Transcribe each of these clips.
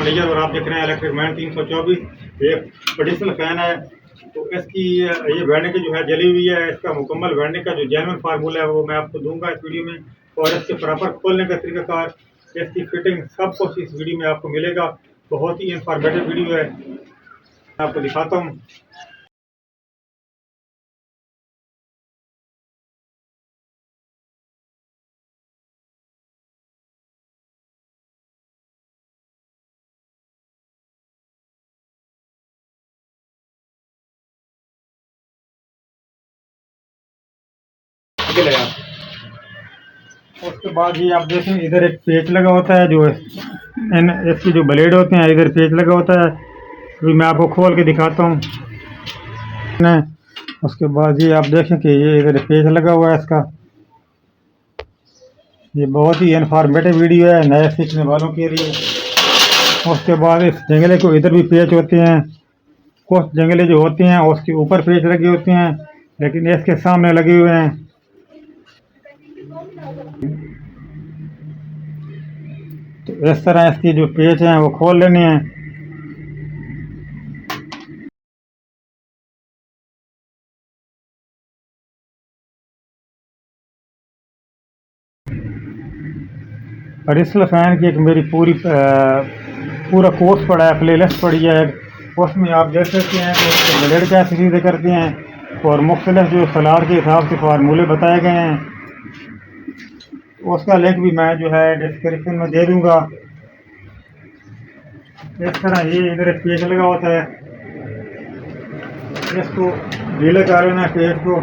Manager और आप देख रहे हैं इलेक्ट्रिक मैन 324। ये ट्रेडिशनल फैन है। तो इसकी ये वेल्डिंग की जो है जली हुई है। इसका मुकम्मल वेल्डिंग का जो जेन्युइन फार्मूला है वो मैं आपको दूंगा इस वीडियो में, और इसके प्रॉपर खोलने का तरीकाकार, इसकी फिटिंग, सब कुछ इस वीडियो में आपको मिलेगा। बहुत ही इंफॉर्मेटिव वीडियो है, मैं आपको दिखाता हूँ। उसके बाद ही आप देखें इधर एक पेच लगा होता है, जो इसकी जो ब्लेड होते हैं इधर पेच लगा होता है। अभी मैं आपको खोल के दिखाता हूँ। उसके बाद ये आप देखें कि ये इधर पेच लगा हुआ है इसका। ये बहुत ही इन्फॉर्मेटिव वीडियो है नए सीखने वालों के लिए। उसके बाद इस जंगले को इधर भी पेच होते हैं। कुछ जंगले जो होते हैं उसके ऊपर पेच लगे होते हैं, लेकिन इसके सामने लगे हुए हैं। तो इस तरह इसकी जो पेच हैं वो खोल लेने हैं। ट्रेडिशनल फैन की एक मेरी पूरा कोर्स पड़ा है, प्लेलिस्ट पड़ी है। उसमें आप देख सकते हैं कि उसके ब्लेड कैसे सीधे करते हैं और मुख्तलिफ जो सलार के हिसाब से फार्मूले बताए गए हैं। उसका लिंक भी मैं जो है डिस्क्रिप्शन में दे दूंगा। इस तरह ये इधर एक पेच लगा होता है, इसको ढीला कर लेना है। पेच को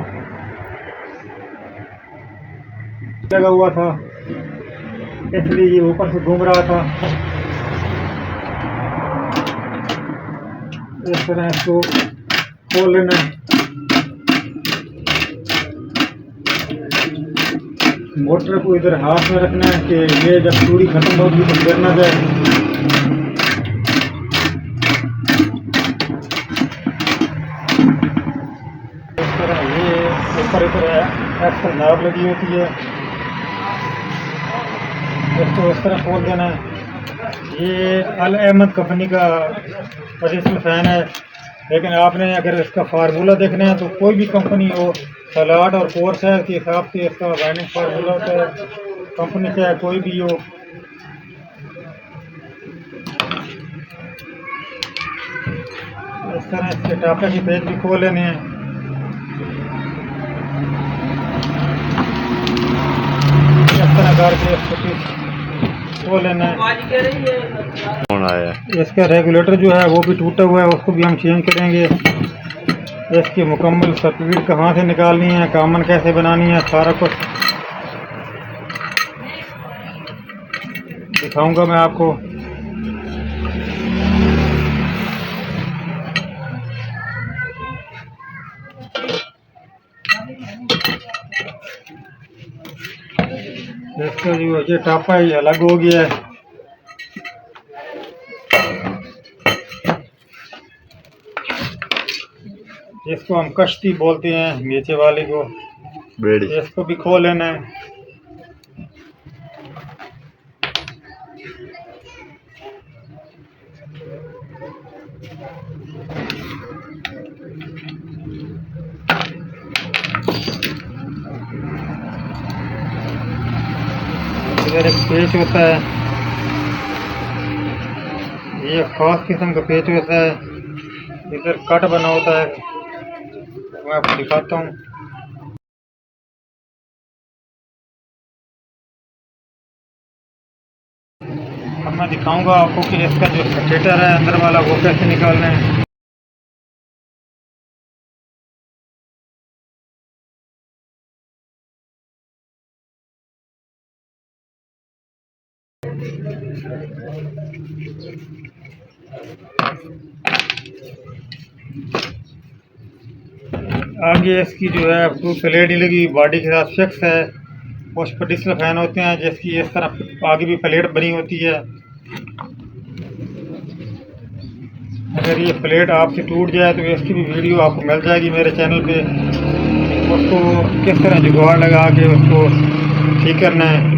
लगा हुआ था इसलिए ये ऊपर से घूम रहा था। इस तरह इसको खोल लेना है। मोटर को इधर हाथ में रखना है कि ये जब चूड़ी खत्म होगी तो गिर ना जाए। इस तरह ये ऊपर इधर एक्स्ट्रा नाप लगी होती है, इसको इस तरह खोल देना है। ये अल अहमद कंपनी का ट्रेडिशनल फ़ैन है, लेकिन आपने अगर इसका फार्मूला देखना है तो कोई भी कंपनी हो, सलाड और कोर्स है के हिसाब से इसका वाइंडिंग फार्मूला होता है। कंपनी चाहे कोई भी हो। इस तरह इसके टापे की पेज भी खोल लेने हैं। इस तरह करके इसको खोल लेना है। इसका रेगुलेटर जो है वो भी टूटा हुआ है, उसको भी हम चेंज करेंगे। इसकी मुकम्मल स्पीड कहाँ से निकालनी है, कामन कैसे बनानी है, सारा कुछ दिखाऊंगा मैं आपको। इसका जो ये टापा ही अलग हो गया है। इसको हम कश्ती बोलते हैं, नीचे वाले को बेड़ी। इसको भी खोल लेना है। इधर एक पेच होता है, ये खास किस्म का पेच होता है। इधर कट बना होता है, मैं आपको दिखाता हूँ। अब मैं दिखाऊंगा आपको कि इसका जो स्टेटर है अंदर वाला वो कैसे निकालना है। आगे इसकी जो है फुल प्लेट ही लगी, बॉडी के साथ फिक्स है। कुछ ट्रेडिशनल फैन होते हैं जिसकी इस तरह आगे भी प्लेट बनी होती है। अगर ये प्लेट आपसे टूट जाए तो इसकी भी वीडियो आपको मिल जाएगी मेरे चैनल पे। उसको किस तरह जुगाड़ लगा के उसको ठीक करना है।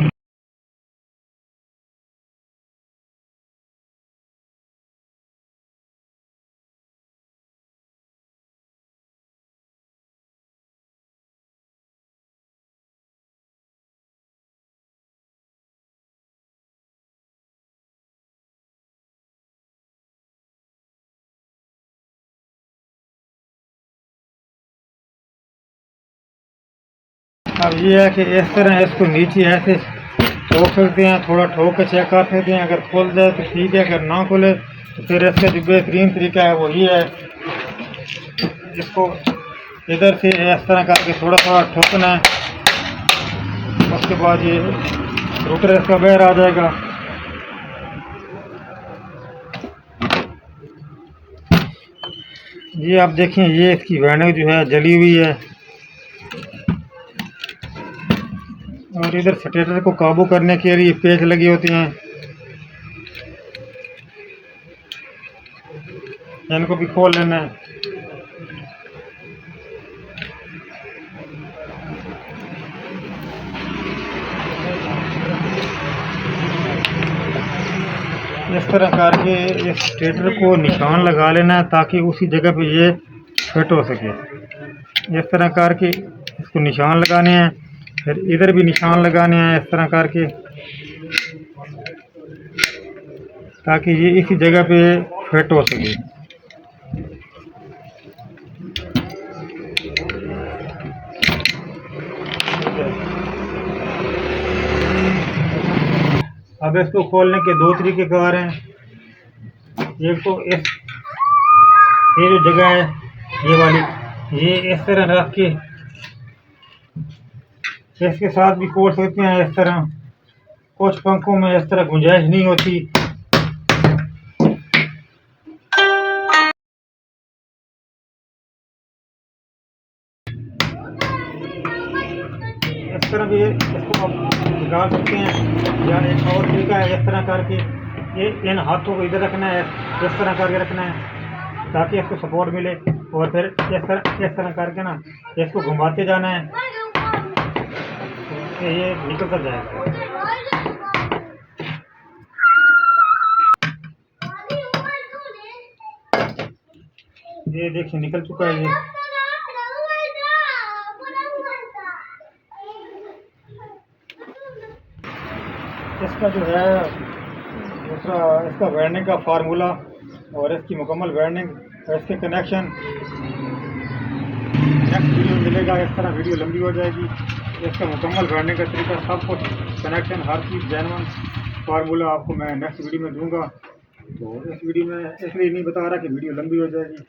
अब ये है कि इस तरह इसको नीचे ऐसे ठोक सकते हैं, थोड़ा ठोक के चेक कर सकते हैं। अगर खुल जाए तो ठीक है, अगर ना खुले तो फिर इसका जो बेहतरीन तरीका है वो ये है, इसको इधर से इस तरह करके थोड़ा थोड़ा ठोकना है। उसके बाद ये रूटर इसका बाहर आ जाएगा। ये आप देखें, ये इसकी वायरिंग जो है जली हुई है और इधर स्टेटर को काबू करने के लिए पेच लगी होती हैं, इनको भी खोल लेना है। इस तरह करके इस स्टेटर को निशान लगा लेना है ताकि उसी जगह पे ये फिट हो सके। इस तरह करके इसको निशान लगाने हैं, फिर इधर भी निशान लगाने हैं इस तरह करके, ताकि ये इसी जगह पे फिट हो सके। अब इसको खोलने के दो तरीके कार हैं। एक तो ये जो जगह है ये वाली, ये इस तरह रख के इसके साथ भी खोल सकते हैं इस तरह। कुछ पंखों में इस तरह गुंजाइश नहीं होती, इस तरह भी इसको आप निकाल सकते हैं। या एक और तरीका है, इस तरह करके ये इन हाथों को इधर रखना है, इस तरह करके रखना है ताकि इसको सपोर्ट मिले, और फिर इस तरह करके ना इसको घुमाते जाना है तो ये निकलता जाएगा। ये देखिए निकल चुका है। ये इसका जो है दूसरा इसका वायरिंग का फार्मूला और इसकी मुकम्मल वायरिंग और इसके कनेक्शन नेक्स्ट वीडियो में मिलेगा। इस तरह वीडियो लंबी हो जाएगी। इसका मुकम्मल वायरिंग का तरीका, सब कुछ कनेक्शन, हर चीज़ जेन्युइन फार्मूला आपको मैं नेक्स्ट वीडियो में दूंगा। तो इस वीडियो में इसलिए नहीं बता रहा कि वीडियो लंबी हो जाएगी।